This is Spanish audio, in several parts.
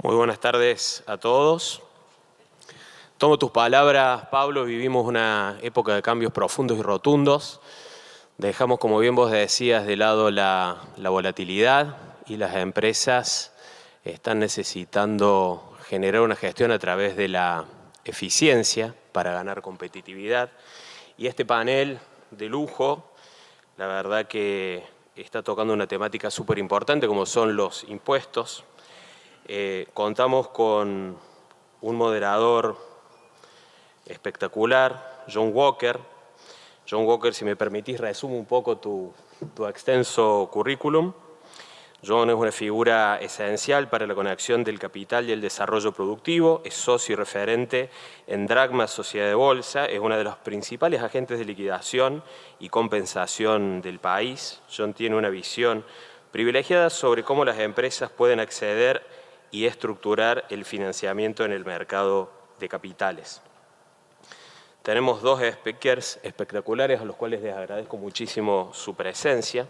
Muy buenas tardes a todos. Tomo tus palabras, Pablo. Vivimos una época de cambios profundos y rotundos. Dejamos, como bien vos decías, de lado la volatilidad y las empresas están necesitando generar una gestión a través de la eficiencia para ganar competitividad. Y este panel de lujo, la verdad que está tocando una temática súper importante como son los impuestos. Contamos con un moderador espectacular, John Walker. John Walker, si me permitís, resumo un poco tu extenso currículum. John es una figura esencial para la conexión del capital y el desarrollo productivo, es socio y referente en Dragma Sociedad de Bolsa, es uno de los principales agentes de liquidación y compensación del país. John tiene una visión privilegiada sobre cómo las empresas pueden acceder y estructurar el financiamiento en el mercado de capitales. Tenemos dos speakers espectaculares a los cuales les agradezco muchísimo su presencia.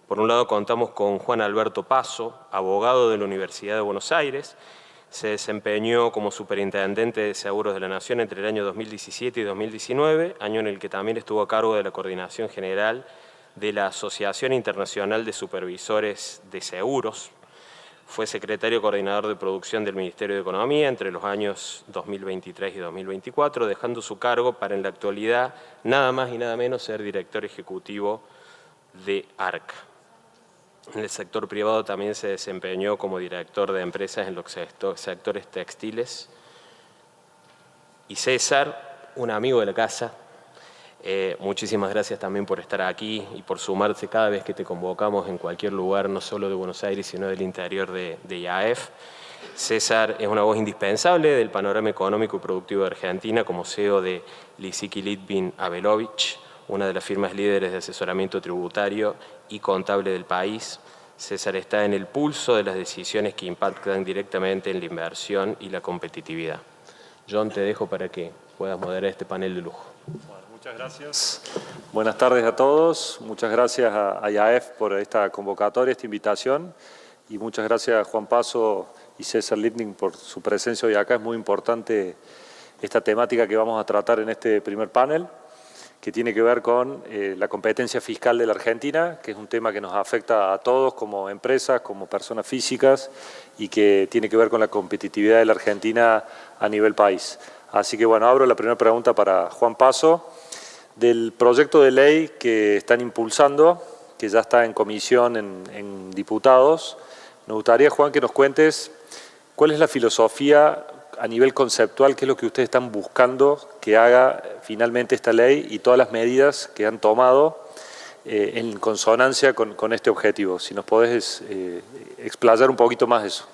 Por un lado contamos con Juan Alberto Paso, abogado de la Universidad de Buenos Aires. Se desempeñó como superintendente de Seguros de la Nación entre el año 2017 y 2019, año en el que también estuvo a cargo de la coordinación general de la Asociación Internacional de Supervisores de Seguros. Fue secretario coordinador de producción del Ministerio de Economía entre los años 2023 y 2024, dejando su cargo para en la actualidad nada más y nada menos ser director ejecutivo de ARCA. En el sector privado también se desempeñó como director de empresas en los sectores textiles. Y César, un amigo de la casa, muchísimas gracias también por estar aquí y por sumarse cada vez que te convocamos en cualquier lugar, no solo de Buenos Aires, sino del interior de IAEF. César es una voz indispensable del panorama económico y productivo de Argentina como CEO de Lisicki Litvin Abelovich, una de las firmas líderes de asesoramiento tributario y contable del país. César está en el pulso de las decisiones que impactan directamente en la inversión y la competitividad. John, te dejo para que puedas moderar este panel de lujo. Muchas gracias. Buenas tardes a todos. Muchas gracias a IAEF por esta convocatoria, esta invitación. Y muchas gracias a Juan Paso y César Litvin por su presencia hoy acá. Es muy importante esta temática que vamos a tratar en este primer panel, que tiene que ver con la competencia fiscal de la Argentina, que es un tema que nos afecta a todos como empresas, como personas físicas, y que tiene que ver con la competitividad de la Argentina a nivel país. Así que bueno, abro la primera pregunta para Juan Paso. Del proyecto de ley que están impulsando, que ya está en comisión en diputados, nos gustaría, Juan, que nos cuentes cuál es la filosofía a nivel conceptual, qué es lo que ustedes están buscando que haga finalmente esta ley y todas las medidas que han tomado en consonancia con este objetivo. Si nos podés explayar un poquito más de eso.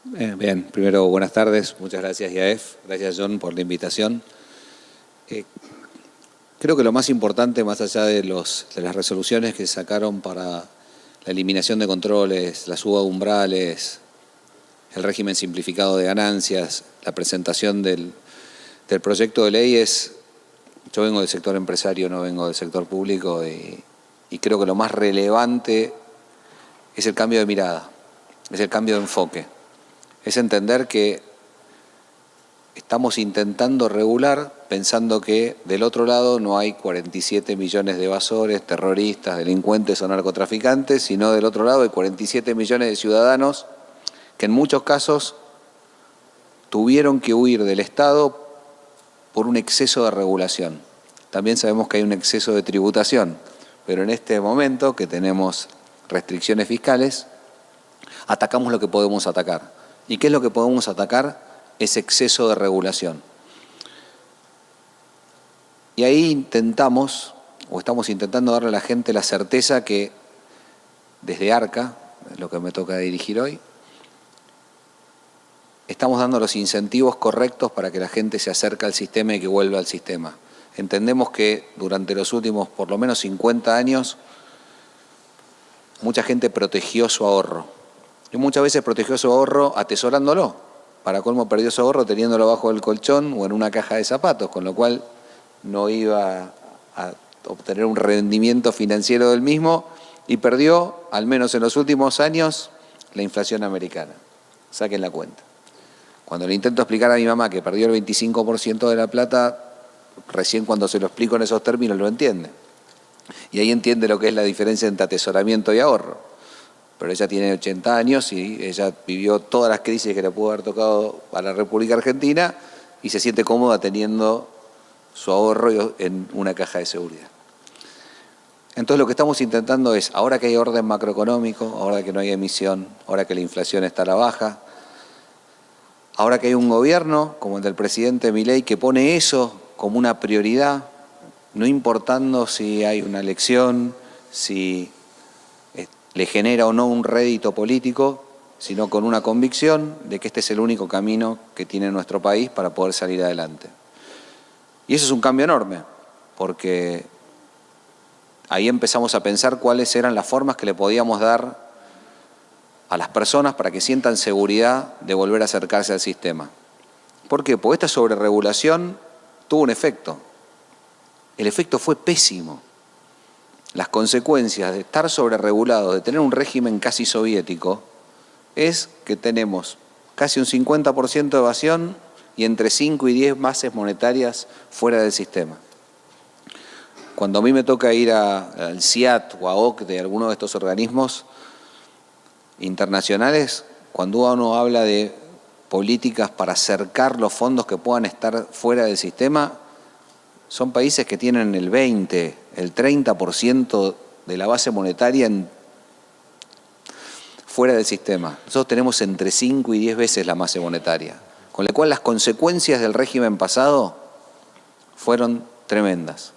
Bien, primero buenas tardes, muchas gracias IAEF, gracias John por la invitación. Creo que lo más importante, más allá de las resoluciones que se sacaron para la eliminación de controles, la suba de umbrales, el régimen simplificado de ganancias, la presentación del proyecto de ley yo vengo del sector empresario, no vengo del sector público y creo que lo más relevante es el cambio de mirada, es el cambio de enfoque, es entender que estamos intentando regular pensando que del otro lado no hay 47 millones de evasores, terroristas, delincuentes o narcotraficantes, sino del otro lado hay 47 millones de ciudadanos que en muchos casos tuvieron que huir del Estado por un exceso de regulación. También sabemos que hay un exceso de tributación, pero en este momento que tenemos restricciones fiscales, atacamos lo que podemos atacar. ¿Y qué es lo que podemos atacar? Ese exceso de regulación. Y ahí estamos intentando darle a la gente la certeza que desde ARCA, lo que me toca dirigir hoy, estamos dando los incentivos correctos para que la gente se acerque al sistema y que vuelva al sistema. Entendemos que durante los últimos por lo menos 50 años mucha gente protegió su ahorro. Y muchas veces protegió su ahorro atesorándolo. Para colmo perdió su ahorro teniéndolo bajo el colchón o en una caja de zapatos, con lo cual no iba a obtener un rendimiento financiero del mismo y perdió, al menos en los últimos años, la inflación americana. Saquen la cuenta. Cuando le intento explicar a mi mamá que perdió el 25% de la plata, recién cuando se lo explico en esos términos lo entiende. Y ahí entiende lo que es la diferencia entre atesoramiento y ahorro. Pero ella tiene 80 años y ella vivió todas las crisis que le pudo haber tocado a la República Argentina y se siente cómoda teniendo su ahorro en una caja de seguridad. Entonces lo que estamos intentando es, ahora que hay orden macroeconómico, ahora que no hay emisión, ahora que la inflación está a la baja, ahora que hay un gobierno como el del presidente Milei que pone eso como una prioridad, no importando si hay una elección, si le genera o no un rédito político, sino con una convicción de que este es el único camino que tiene nuestro país para poder salir adelante. Y eso es un cambio enorme, porque ahí empezamos a pensar cuáles eran las formas que le podíamos dar a las personas para que sientan seguridad de volver a acercarse al sistema. ¿Por qué? Porque esta sobreregulación tuvo un efecto. El efecto fue pésimo. Las consecuencias de estar sobreregulados, de tener un régimen casi soviético, es que tenemos casi un 50% de evasión y entre 5 y 10 bases monetarias fuera del sistema. Cuando a mí me toca ir al CIAT o a OCDE, alguno de estos organismos internacionales, cuando uno habla de políticas para acercar los fondos que puedan estar fuera del sistema, son países que tienen el 20, el 30% de la base monetaria fuera del sistema. Nosotros tenemos entre 5 y 10 veces la base monetaria, con lo cual las consecuencias del régimen pasado fueron tremendas.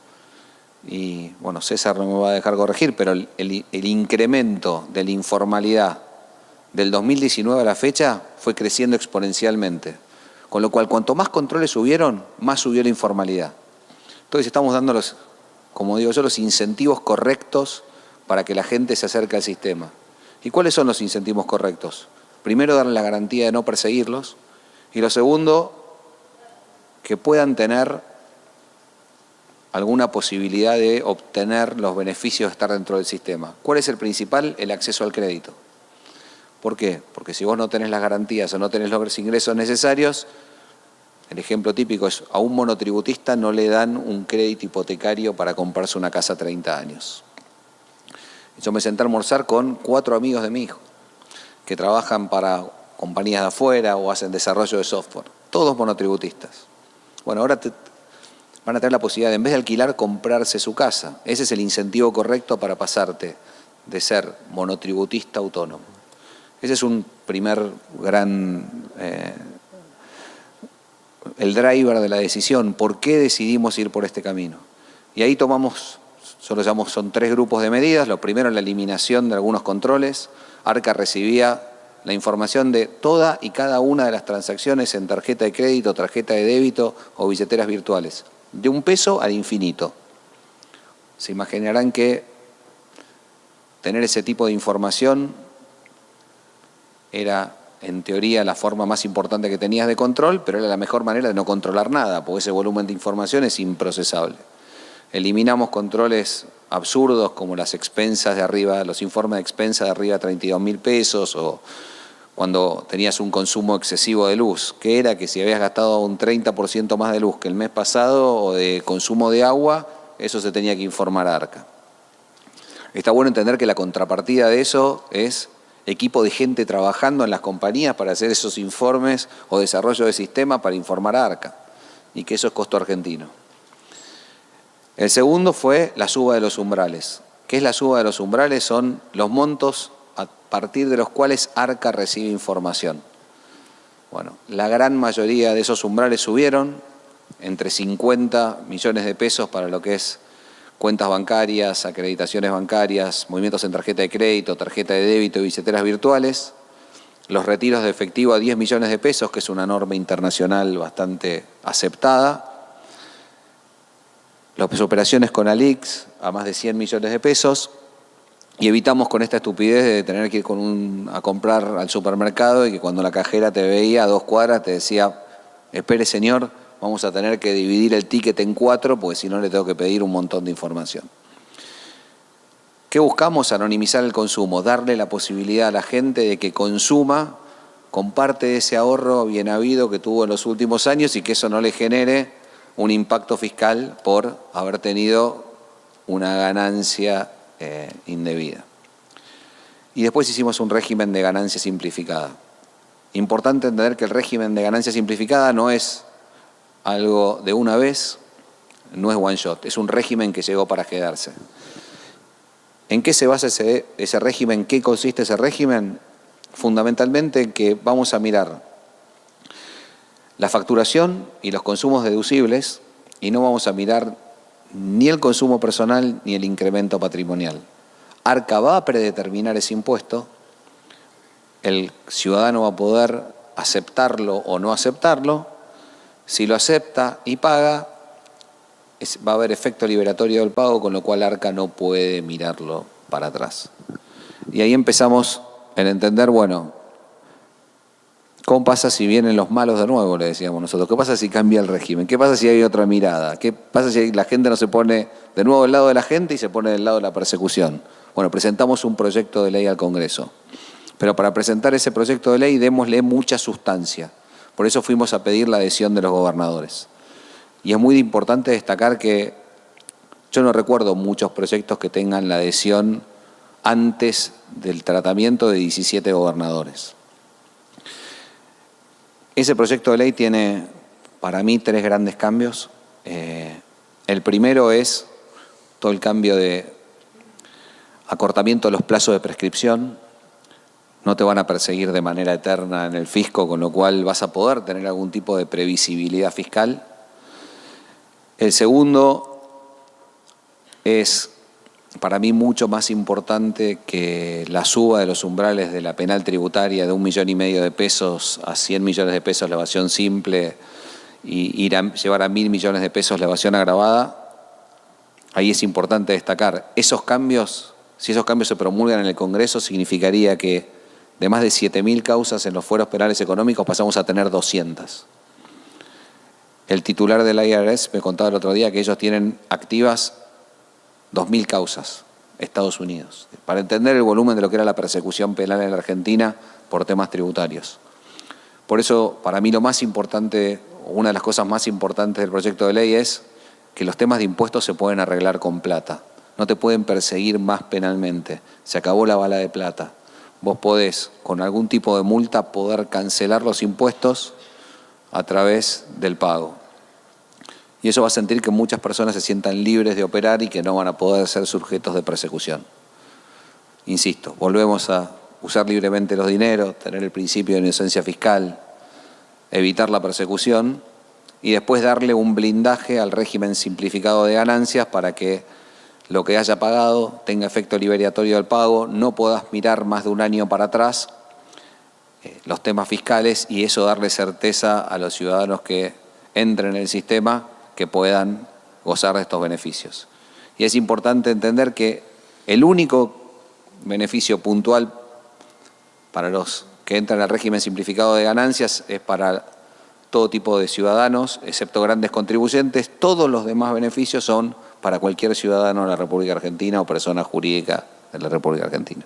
Y bueno, César no me va a dejar corregir, pero el incremento de la informalidad del 2019 a la fecha fue creciendo exponencialmente. Con lo cual, cuanto más controles hubieron, más subió la informalidad. Entonces estamos dando como digo yo, los incentivos correctos para que la gente se acerque al sistema. ¿Y cuáles son los incentivos correctos? Primero, darle la garantía de no perseguirlos. Y lo segundo, que puedan tener alguna posibilidad de obtener los beneficios de estar dentro del sistema. ¿Cuál es el principal? El acceso al crédito. ¿Por qué? Porque si vos no tenés las garantías o no tenés los ingresos necesarios, el ejemplo típico es a un monotributista no le dan un crédito hipotecario para comprarse una casa a 30 años. Yo me senté a almorzar con 4 amigos de mi hijo que trabajan para compañías de afuera o hacen desarrollo de software, todos monotributistas. Bueno, ahora van a tener la posibilidad de, en vez de alquilar, comprarse su casa. Ese es el incentivo correcto para pasarte de ser monotributista a autónomo. Ese es un primer gran, el driver de la decisión. ¿Por qué decidimos ir por este camino? Y ahí tomamos, yo lo llamo, son 3 grupos de medidas. Lo primero, la eliminación de algunos controles. Arca recibía la información de toda y cada una de las transacciones en tarjeta de crédito, tarjeta de débito o billeteras virtuales, de un peso al infinito. Se imaginarán que tener ese tipo de información era, en teoría, la forma más importante que tenías de control, pero era la mejor manera de no controlar nada, porque ese volumen de información es improcesable. Eliminamos controles absurdos como las expensas de arriba, los informes de expensas de arriba de 32.000 pesos, o cuando tenías un consumo excesivo de luz, que era que si habías gastado un 30% más de luz que el mes pasado o de consumo de agua, eso se tenía que informar a Arca. Está bueno entender que la contrapartida de eso es equipo de gente trabajando en las compañías para hacer esos informes o desarrollo de sistema para informar a Arca, y que eso es costo argentino. El segundo fue la suba de los umbrales. ¿Qué es la suba de los umbrales? Son los montos a partir de los cuales Arca recibe información. Bueno, la gran mayoría de esos umbrales subieron, entre 50 millones de pesos para lo que es cuentas bancarias, acreditaciones bancarias, movimientos en tarjeta de crédito, tarjeta de débito y billeteras virtuales. Los retiros de efectivo a 10 millones de pesos, que es una norma internacional bastante aceptada. Las operaciones con Alix a más de 100 millones de pesos. Y evitamos con esta estupidez de tener que ir a comprar al supermercado y que cuando la cajera te veía a 2 cuadras te decía, espere señor, vamos a tener que dividir el ticket en 4 porque si no le tengo que pedir un montón de información. ¿Qué buscamos? Anonimizar el consumo, darle la posibilidad a la gente de que consuma con parte de ese ahorro bien habido que tuvo en los últimos años y que eso no le genere un impacto fiscal por haber tenido una ganancia indebida. Y después hicimos un régimen de ganancia simplificada. Importante entender que el régimen de ganancia simplificada no es algo de una vez, no es one shot, es un régimen que llegó para quedarse. ¿En qué se basa ese régimen? ¿En qué consiste ese régimen? Fundamentalmente en que vamos a mirar la facturación y los consumos deducibles y no vamos a mirar ni el consumo personal ni el incremento patrimonial. Arca va a predeterminar ese impuesto, el ciudadano va a poder aceptarlo o no aceptarlo. Si lo acepta y paga, va a haber efecto liberatorio del pago, con lo cual Arca no puede mirarlo para atrás. Y ahí empezamos en entender, bueno, ¿cómo pasa si vienen los malos de nuevo? Le decíamos nosotros. ¿Qué pasa si cambia el régimen? ¿Qué pasa si hay otra mirada? ¿Qué pasa si la gente no se pone de nuevo del lado de la gente y se pone del lado de la persecución? Bueno, presentamos un proyecto de ley al Congreso. Pero para presentar ese proyecto de ley, démosle mucha sustancia. Por eso fuimos a pedir la adhesión de los gobernadores. Y es muy importante destacar que yo no recuerdo muchos proyectos que tengan la adhesión antes del tratamiento de 17 gobernadores. Ese proyecto de ley tiene, para mí, 3 grandes cambios. El primero es todo el cambio de acortamiento de los plazos de prescripción. No te van a perseguir de manera eterna en el fisco, con lo cual vas a poder tener algún tipo de previsibilidad fiscal. El segundo es, para mí, mucho más importante que la suba de los umbrales de la penal tributaria de 1,5 millones de pesos a 100 millones de pesos la evasión simple y llevar a 1.000 millones de pesos la evasión agravada. Ahí es importante destacar, esos cambios, si esos cambios se promulgan en el Congreso, significaría que de más de 7.000 causas en los fueros penales económicos pasamos a tener 200. El titular del IRS me contaba el otro día que ellos tienen activas 2.000 causas, Estados Unidos, para entender el volumen de lo que era la persecución penal en la Argentina por temas tributarios. Por eso, para mí lo más importante, una de las cosas más importantes del proyecto de ley es que los temas de impuestos se pueden arreglar con plata. No te pueden perseguir más penalmente. Se acabó la bala de plata. Vos podés, con algún tipo de multa, poder cancelar los impuestos a través del pago. Y eso va a sentir que muchas personas se sientan libres de operar y que no van a poder ser sujetos de persecución. Insisto, volvemos a usar libremente los dineros, tener el principio de inocencia fiscal, evitar la persecución y después darle un blindaje al régimen simplificado de ganancias para que lo que haya pagado tenga efecto liberatorio del pago, no puedas mirar más de un año para atrás los temas fiscales y eso darle certeza a los ciudadanos que entren en el sistema que puedan gozar de estos beneficios. Y es importante entender que el único beneficio puntual para los que entran al régimen simplificado de ganancias es para todo tipo de ciudadanos, excepto grandes contribuyentes. Todos los demás beneficios son para cualquier ciudadano de la República Argentina o persona jurídica de la República Argentina.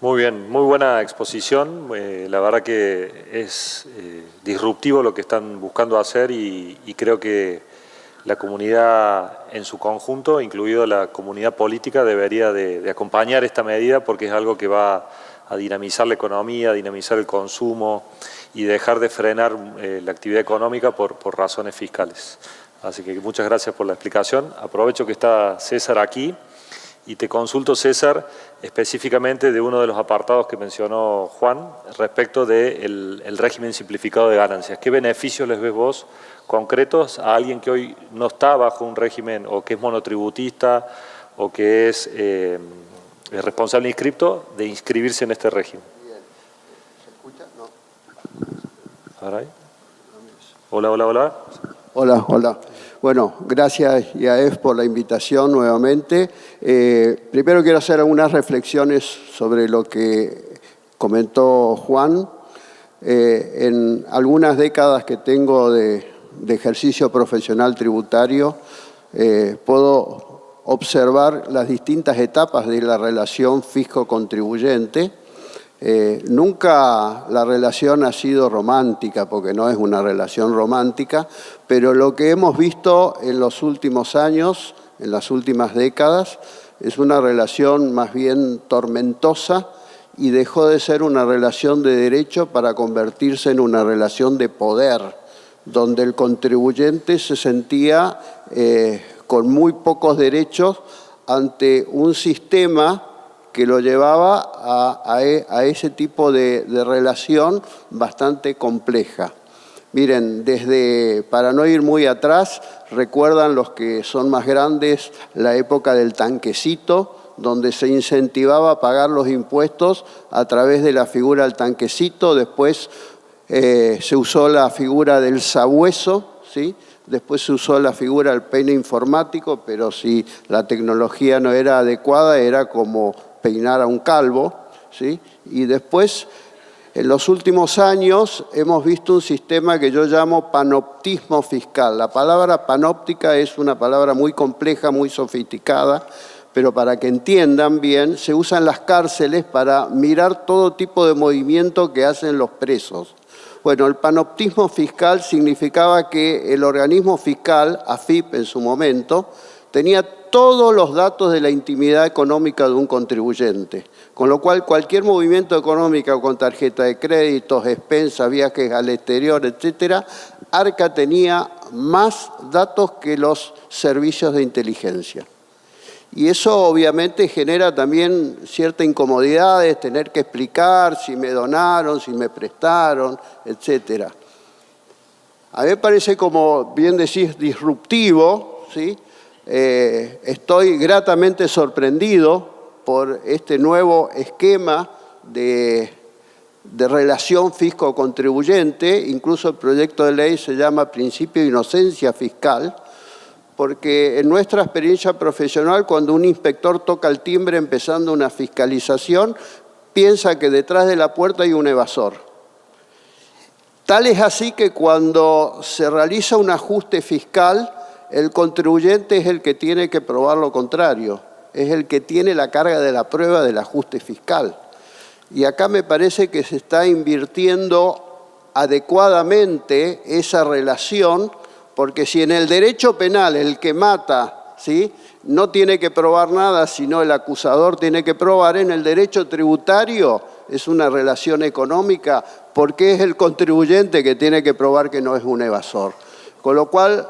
Muy bien, muy buena exposición. La verdad que es disruptivo lo que están buscando hacer y creo que la comunidad en su conjunto, incluido la comunidad política, debería de acompañar esta medida porque es algo que va a dinamizar la economía, a dinamizar el consumo y dejar de frenar la actividad económica por razones fiscales. Así que muchas gracias por la explicación. Aprovecho que está César aquí y te consulto, César, específicamente de uno de los apartados que mencionó Juan respecto del régimen simplificado de ganancias. ¿Qué beneficios les ves vos concretos a alguien que hoy no está bajo un régimen o que es monotributista o que es responsable inscripto de inscribirse en este régimen? ¿Se escucha? No. Hola, hola, hola. Hola, hola. Bueno, gracias IAEF por la invitación nuevamente. Primero quiero hacer algunas reflexiones sobre lo que comentó Juan. En algunas décadas que tengo de ejercicio profesional tributario, puedo observar las distintas etapas de la relación fisco-contribuyente. Nunca la relación ha sido romántica, porque no es una relación romántica, pero lo que hemos visto en los últimos años, en las últimas décadas, es una relación más bien tormentosa y dejó de ser una relación de derecho para convertirse en una relación de poder, donde el contribuyente se sentía con muy pocos derechos ante un sistema que lo llevaba a ese tipo de relación bastante compleja. Miren, para no ir muy atrás, recuerdan los que son más grandes la época del tanquecito, donde se incentivaba a pagar los impuestos a través de la figura del tanquecito. Después se usó la figura del sabueso, ¿sí? Después se usó la figura del peine informático, pero si la tecnología no era adecuada, era como peinar a un calvo, ¿sí? Y después, en los últimos años, hemos visto un sistema que yo llamo panoptismo fiscal. La palabra panóptica es una palabra muy compleja, muy sofisticada, pero para que entiendan bien, se usa en las cárceles para mirar todo tipo de movimiento que hacen los presos. Bueno, el panoptismo fiscal significaba que el organismo fiscal, AFIP en su momento, tenía todos los datos de la intimidad económica de un contribuyente, con lo cual cualquier movimiento económico con tarjeta de créditos, expensas, viajes al exterior, etcétera, Arca tenía más datos que los servicios de inteligencia. Y eso obviamente genera también cierta incomodidad de tener que explicar si me donaron, si me prestaron, etcétera. A mí me parece, como bien decís, disruptivo, ¿sí? Estoy gratamente sorprendido por este nuevo esquema de relación fisco-contribuyente. Incluso el proyecto de ley se llama Principio de Inocencia Fiscal, porque en nuestra experiencia profesional, cuando un inspector toca el timbre empezando una fiscalización, piensa que detrás de la puerta hay un evasor. Tal es así que cuando se realiza un ajuste fiscal, el contribuyente es el que tiene que probar lo contrario, es el que tiene la carga de la prueba del ajuste fiscal. Y acá me parece que se está invirtiendo adecuadamente esa relación, porque si en el derecho penal el que mata, ¿sí?, no tiene que probar nada, sino el acusador tiene que probar, en el derecho tributario es una relación económica, porque es el contribuyente que tiene que probar que no es un evasor. Con lo cual,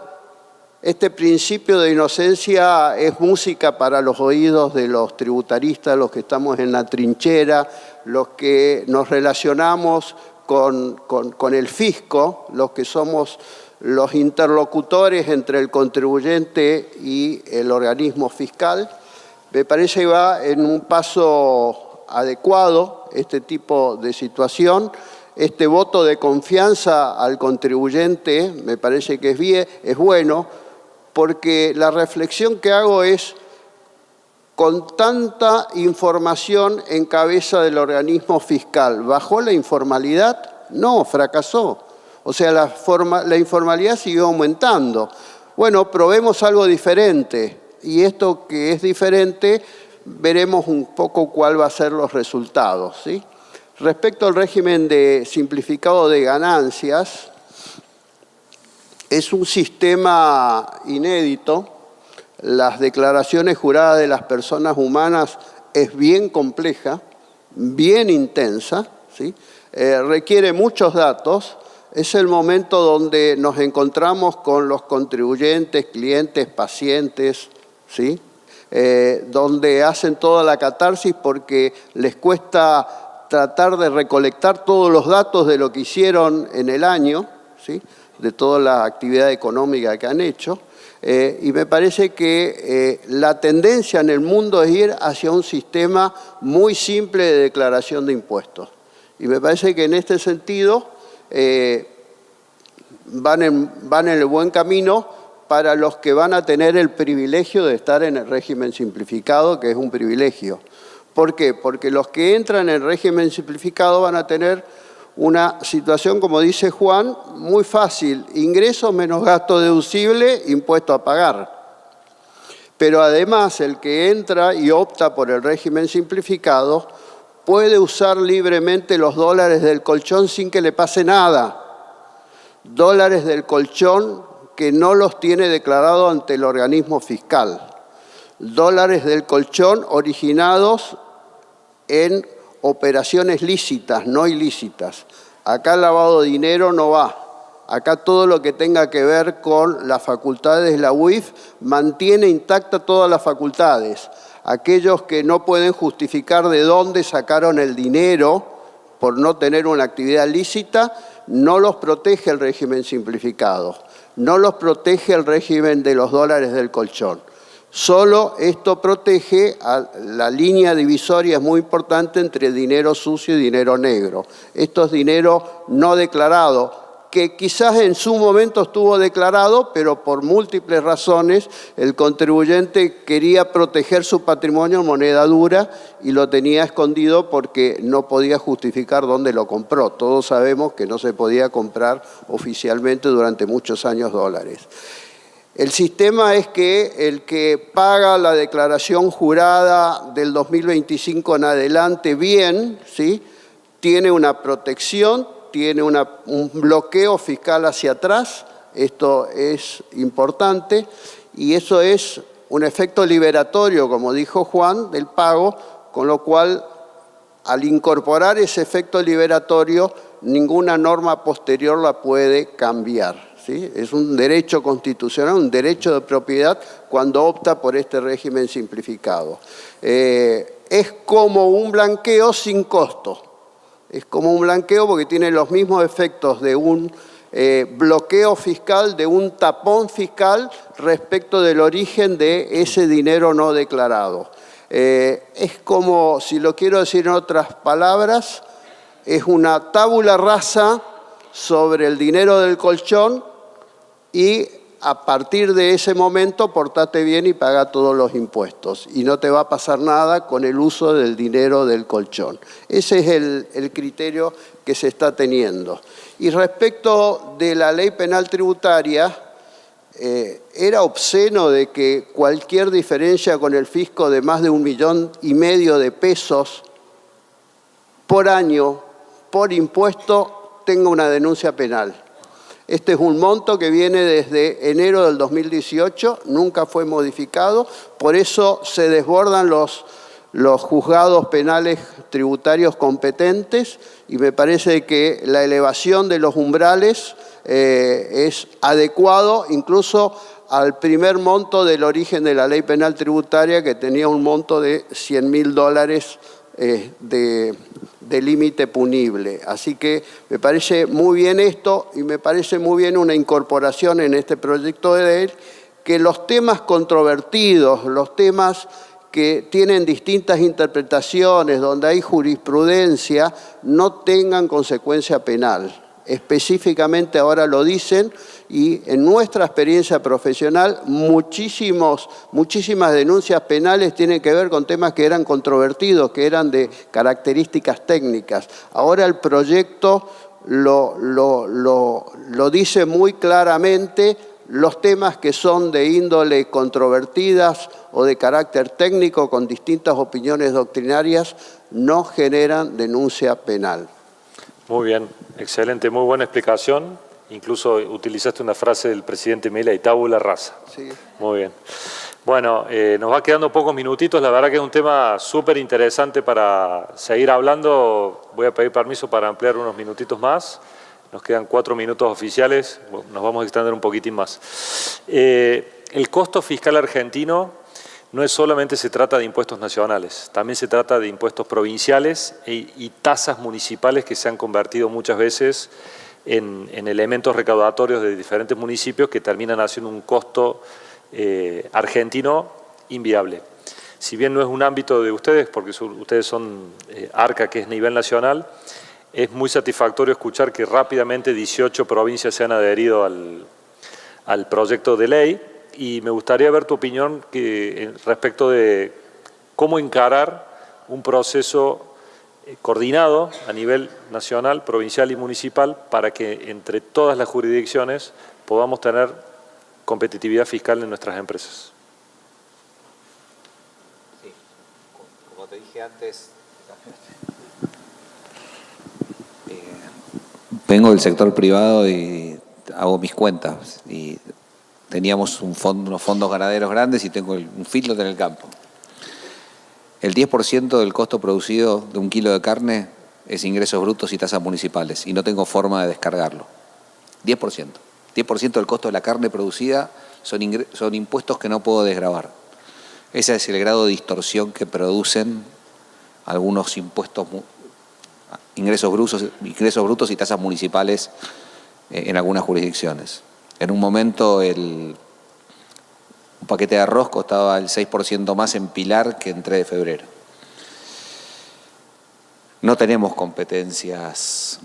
este principio de inocencia es música para los oídos de los tributaristas, los que estamos en la trinchera, los que nos relacionamos con el fisco, los que somos los interlocutores entre el contribuyente y el organismo fiscal. Me parece que va en un paso adecuado este tipo de situación. Este voto de confianza al contribuyente me parece que es bueno, porque la reflexión que hago es, con tanta información en cabeza del organismo fiscal, ¿bajó la informalidad? No, fracasó. O sea, la informalidad siguió aumentando. Bueno, probemos algo diferente, y esto que es diferente, veremos un poco cuál va a ser los resultados, ¿sí? Respecto al régimen de simplificado de ganancias, es un sistema inédito. Las declaraciones juradas de las personas humanas es bien compleja, bien intensa, ¿sí? Requiere muchos datos. Es el momento donde nos encontramos con los contribuyentes, clientes, pacientes, ¿sí? Donde hacen toda la catarsis porque les cuesta tratar de recolectar todos los datos de lo que hicieron en el año, ¿sí?, de toda la actividad económica que han hecho. Y me parece que la tendencia en el mundo es ir hacia un sistema muy simple de declaración de impuestos. Y me parece que en este sentido van en el buen camino para los que van a tener el privilegio de estar en el régimen simplificado, que es un privilegio. ¿Por qué? Porque los que entran en el régimen simplificado van a tener una situación, como dice Juan, muy fácil: ingresos menos gasto deducible, impuesto a pagar. Pero además el que entra y opta por el régimen simplificado puede usar libremente los dólares del colchón sin que le pase nada. Dólares del colchón que no los tiene declarado ante el organismo fiscal. Dólares del colchón originados en operaciones lícitas, no ilícitas. Acá el lavado de dinero no va. Acá todo lo que tenga que ver con las facultades de la UIF mantiene intactas todas las facultades. Aquellos que no pueden justificar de dónde sacaron el dinero por no tener una actividad lícita, no los protege el régimen simplificado, no los protege el régimen de los dólares del colchón. Solo esto protege a la línea divisoria, es muy importante, entre dinero sucio y dinero negro. Esto es dinero no declarado, que quizás en su momento estuvo declarado, pero por múltiples razones el contribuyente quería proteger su patrimonio en moneda dura y lo tenía escondido porque no podía justificar dónde lo compró. Todos sabemos que no se podía comprar oficialmente durante muchos años dólares. El sistema es que el que paga la declaración jurada del 2025 en adelante bien, ¿sí?, tiene una protección, tiene un bloqueo fiscal hacia atrás. Esto es importante y eso es un efecto liberatorio, como dijo Juan, del pago, con lo cual al incorporar ese efecto liberatorio ninguna norma posterior la puede cambiar. ¿Sí? Es un derecho constitucional, un derecho de propiedad cuando opta por este régimen simplificado. Es como un blanqueo sin costo. Es como un blanqueo porque tiene los mismos efectos de un bloqueo fiscal, de un tapón fiscal respecto del origen de ese dinero no declarado. Es como, si lo quiero decir en otras palabras, es una tabula rasa sobre el dinero del colchón y a partir de ese momento portate bien y paga todos los impuestos y no te va a pasar nada con el uso del dinero del colchón. Ese es el criterio que se está teniendo. Y respecto de la ley penal tributaria, era obsceno de que cualquier diferencia con el fisco de más de 1,5 millones de pesos por año, por impuesto, tenga una denuncia penal. Este es un monto que viene desde enero del 2018, nunca fue modificado, por eso se desbordan los juzgados penales tributarios competentes y me parece que la elevación de los umbrales es adecuado incluso al primer monto del origen de la ley penal tributaria, que tenía un monto de $100.000 de límite punible. Así que me parece muy bien esto y me parece muy bien una incorporación en este proyecto de ley que los temas controvertidos, los temas que tienen distintas interpretaciones, donde hay jurisprudencia, no tengan consecuencia penal. Específicamente ahora lo dicen y en nuestra experiencia profesional muchísimas denuncias penales tienen que ver con temas que eran controvertidos, que eran de características técnicas. Ahora el proyecto lo dice muy claramente. Los temas que son de índole controvertidas o de carácter técnico con distintas opiniones doctrinarias no generan denuncia penal. Muy bien, excelente, muy buena explicación. Incluso utilizaste una frase del presidente Milei, tabula rasa. Sí. Muy bien. Bueno, nos va quedando pocos minutitos. La verdad que es un tema súper interesante para seguir hablando. Voy a pedir permiso para ampliar unos minutitos más. Nos quedan 4 minutos oficiales. Nos vamos a extender un poquitín más. El costo fiscal argentino no es solamente se trata de impuestos nacionales, también se trata de impuestos provinciales y tasas municipales que se han convertido muchas veces en elementos recaudatorios de diferentes municipios que terminan haciendo un costo argentino inviable. Si bien no es un ámbito de ustedes, porque ustedes son ARCA, que es nivel nacional, es muy satisfactorio escuchar que rápidamente 18 provincias se han adherido al proyecto de ley y me gustaría ver tu opinión respecto de cómo encarar un proceso coordinado a nivel nacional, provincial y municipal para que entre todas las jurisdicciones podamos tener competitividad fiscal en nuestras empresas. antes... Vengo del sector privado y hago mis cuentas. Y teníamos unos fondos ganaderos grandes y tengo un feedlot en el campo. El 10% del costo producido de un kilo de carne es ingresos brutos y tasas municipales, y no tengo forma de descargarlo. 10%. 10% del costo de la carne producida son impuestos que no puedo desgravar. Ese es el grado de distorsión que producen algunos impuestos, ingresos brutos y tasas municipales en algunas jurisdicciones. En un momento un paquete de arroz costaba el 6% más en Pilar que en 3 de febrero. No tenemos competencias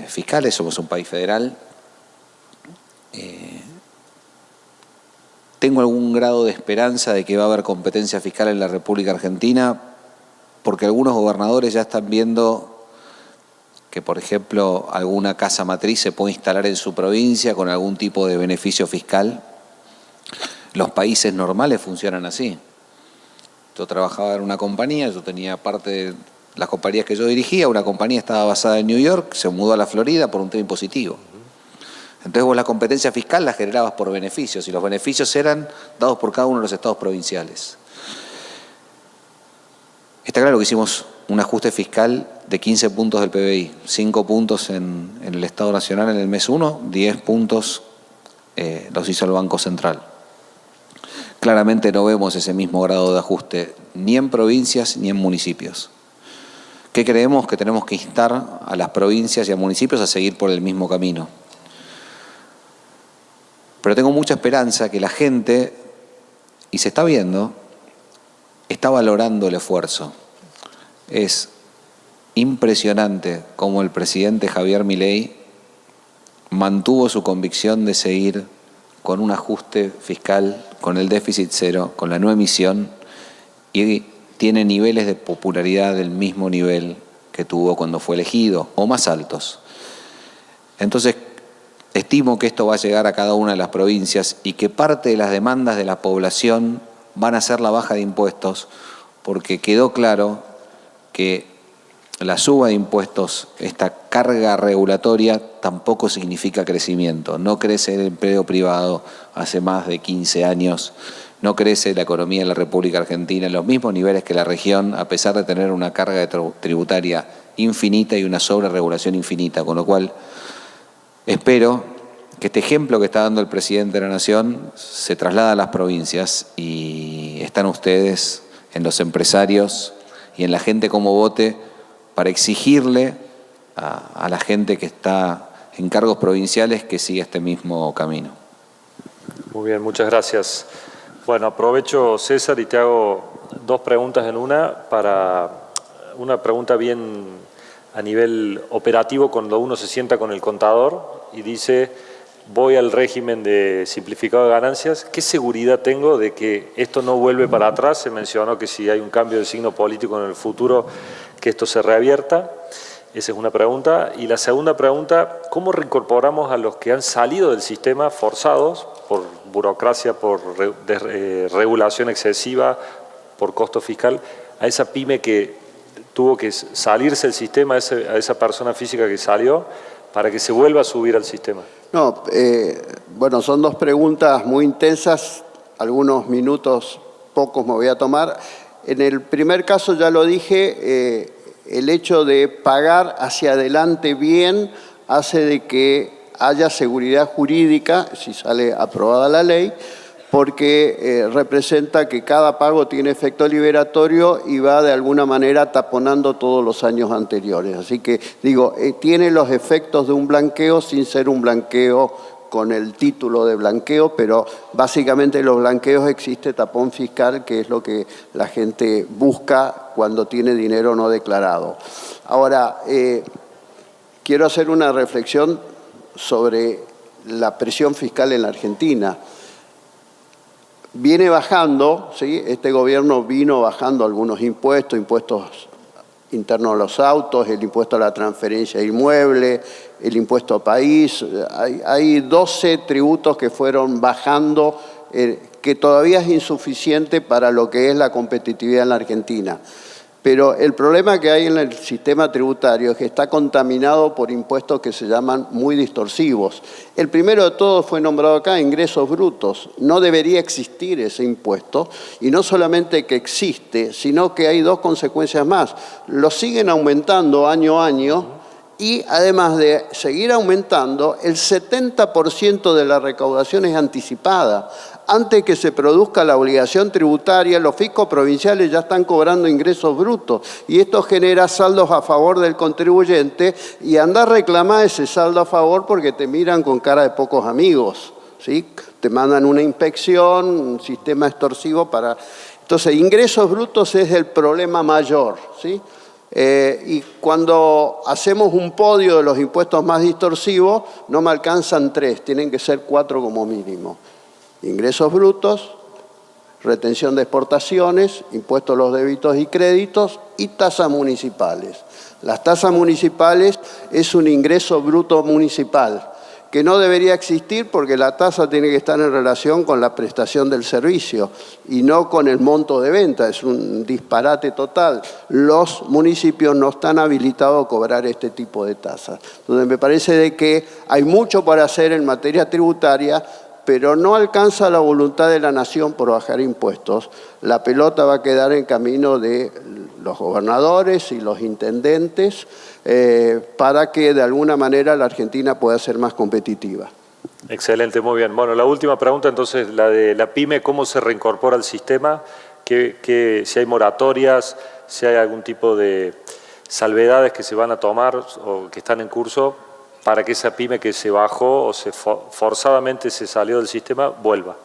fiscales, somos un país federal. Tengo algún grado de esperanza de que va a haber competencia fiscal en la República Argentina, porque algunos gobernadores ya están viendo que, por ejemplo, alguna casa matriz se puede instalar en su provincia con algún tipo de beneficio fiscal. Los países normales funcionan así. Yo trabajaba en una compañía, yo tenía parte de las compañías que yo dirigía, una compañía estaba basada en New York, se mudó a la Florida por un tema impositivo. Entonces vos la competencia fiscal la generabas por beneficios, y los beneficios eran dados por cada uno de los estados provinciales. Está claro que hicimos un ajuste fiscal de 15 puntos del PBI, 5 puntos en el Estado Nacional en el mes 1, 10 puntos los hizo el Banco Central. Claramente no vemos ese mismo grado de ajuste ni en provincias ni en municipios. ¿Qué creemos? Que tenemos que instar a las provincias y a municipios a seguir por el mismo camino. Pero tengo mucha esperanza que la gente, y se está viendo, está valorando el esfuerzo. Es impresionante cómo el presidente Javier Milei mantuvo su convicción de seguir con un ajuste fiscal, con el déficit cero, con la no emisión, y tiene niveles de popularidad del mismo nivel que tuvo cuando fue elegido, o más altos. Entonces, estimo que esto va a llegar a cada una de las provincias y que parte de las demandas de la población van a ser la baja de impuestos, porque quedó claro que la suba de impuestos, esta carga regulatoria, tampoco significa crecimiento. No crece el empleo privado hace más de 15 años, no crece la economía de la República Argentina en los mismos niveles que la región, a pesar de tener una carga tributaria infinita y una sobreregulación infinita, con lo cual espero que este ejemplo que está dando el presidente de la Nación se traslada a las provincias, y están ustedes, en los empresarios y en la gente como vote, para exigirle a la gente que está en cargos provinciales que siga este mismo camino. Muy bien, muchas gracias. Bueno, aprovecho, César, y te hago dos preguntas en una. Una pregunta bien a nivel operativo, cuando uno se sienta con el contador y dice: voy al régimen de simplificado de ganancias, ¿qué seguridad tengo de que esto no vuelve para atrás? Se mencionó que si hay un cambio de signo político en el futuro, que esto se reavierta. Esa es una pregunta. Y la segunda pregunta: ¿cómo reincorporamos a los que han salido del sistema forzados por burocracia, por regulación excesiva, por costo fiscal, a esa pyme que tuvo que salirse del sistema, a esa persona física que salió, para que se vuelva a subir al sistema? No, bueno, son dos preguntas muy intensas, algunos minutos, pocos me voy a tomar. En el primer caso, ya lo dije, el hecho de pagar hacia adelante bien hace de que haya seguridad jurídica, si sale aprobada la ley, porque representa que cada pago tiene efecto liberatorio y va de alguna manera taponando todos los años anteriores. Así que, digo, tiene los efectos de un blanqueo sin ser un blanqueo con el título de blanqueo, pero básicamente en los blanqueos existe tapón fiscal, que es lo que la gente busca cuando tiene dinero no declarado. Ahora, quiero hacer una reflexión sobre la presión fiscal en la Argentina. Viene bajando, ¿sí? Este gobierno vino bajando algunos impuestos, impuestos internos a los autos, el impuesto a la transferencia inmueble, el impuesto a país. Hay 12 tributos que fueron bajando, que todavía es insuficiente para lo que es la competitividad en la Argentina. Pero el problema que hay en el sistema tributario es que está contaminado por impuestos que se llaman muy distorsivos. El primero de todos fue nombrado acá, ingresos brutos. No debería existir ese impuesto, y no solamente que existe, sino que hay dos consecuencias más. Lo siguen aumentando año a año, y además de seguir aumentando, el 70% de la recaudación es anticipada. Antes que se produzca la obligación tributaria, los fiscos provinciales ya están cobrando ingresos brutos, y esto genera saldos a favor del contribuyente, y anda a reclamar ese saldo a favor porque te miran con cara de pocos amigos, ¿sí? Te mandan una inspección, un sistema extorsivo para... Entonces, ingresos brutos es el problema mayor, ¿sí? Y cuando hacemos un podio de los impuestos más distorsivos, no me alcanzan 3, tienen que ser 4 como mínimo. Ingresos brutos, retención de exportaciones, impuestos a los débitos y créditos y tasas municipales. Las tasas municipales es un ingreso bruto municipal que no debería existir porque la tasa tiene que estar en relación con la prestación del servicio y no con el monto de venta. Es un disparate total. Los municipios no están habilitados a cobrar este tipo de tasas. Entonces me parece de que hay mucho para hacer en materia tributaria, pero no alcanza la voluntad de la nación por bajar impuestos. La pelota va a quedar en camino de los gobernadores y los intendentes para que de alguna manera la Argentina pueda ser más competitiva. Excelente, muy bien. Bueno, la última pregunta entonces, la de la PYME, ¿cómo se reincorpora al sistema? Si hay moratorias, si hay algún tipo de salvedades que se van a tomar o que están en curso para que esa PYME que se bajó o forzadamente se salió del sistema vuelva.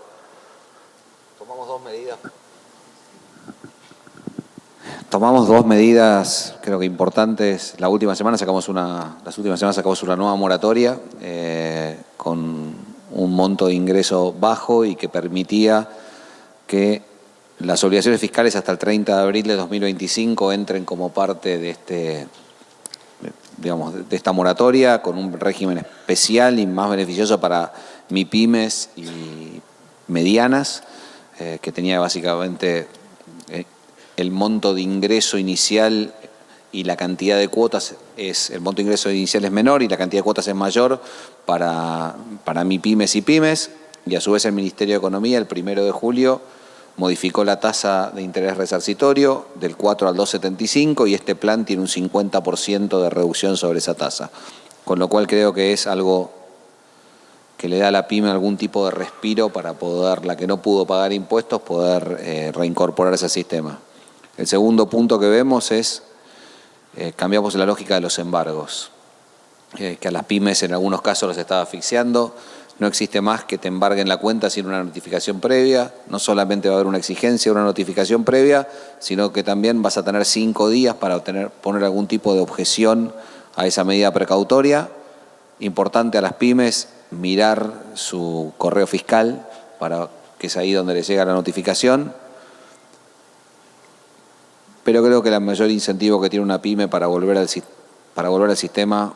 Tomamos dos medidas, creo que importantes. Las últimas semanas sacamos una nueva moratoria con un monto de ingreso bajo y que permitía que las obligaciones fiscales hasta el 30 de abril de 2025 entren como parte de de esta moratoria, con un régimen especial y más beneficioso para MIPYMES y medianas, que tenía básicamente el monto de ingreso inicial y la cantidad de cuotas el monto de ingreso inicial es menor y la cantidad de cuotas es mayor para MIPYMES y pymes, y a su vez el Ministerio de Economía el 1 de julio modificó la tasa de interés resarcitorio del 4 al 2,75 y este plan tiene un 50% de reducción sobre esa tasa. Con lo cual creo que es algo que le da a la pyme algún tipo de respiro para poder, la que no pudo pagar impuestos, poder reincorporarse al sistema. El segundo punto que vemos es, cambiamos la lógica de los embargos, que a las pymes en algunos casos las estaba asfixiando. No existe más que te embarguen la cuenta sin una notificación previa. No solamente va a haber una exigencia, una notificación previa, sino que también vas a tener 5 días para poner algún tipo de objeción a esa medida precautoria. Importante a las pymes mirar su correo fiscal, para que es ahí donde les llega la notificación. Pero creo que el mayor incentivo que tiene una pyme para volver al sistema,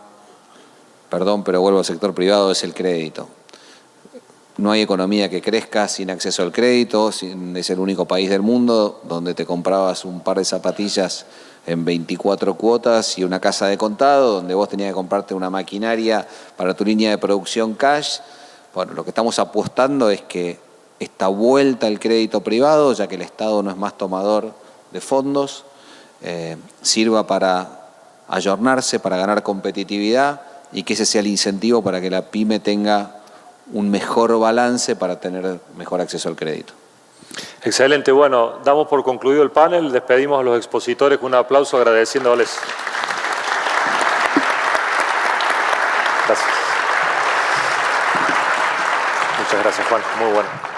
perdón, pero vuelvo al sector privado, es el crédito. No hay economía que crezca sin acceso al crédito. Es el único país del mundo donde te comprabas un par de zapatillas en 24 cuotas y una casa de contado, donde vos tenías que comprarte una maquinaria para tu línea de producción cash. Bueno, lo que estamos apostando es que esta vuelta al crédito privado, ya que el Estado no es más tomador de fondos, sirva para ayornarse, para ganar competitividad y que ese sea el incentivo para que la pyme tenga un mejor balance para tener mejor acceso al crédito. Excelente, bueno, damos por concluido el panel, despedimos a los expositores con un aplauso agradeciéndoles. Gracias. Muchas gracias, Juan, muy bueno.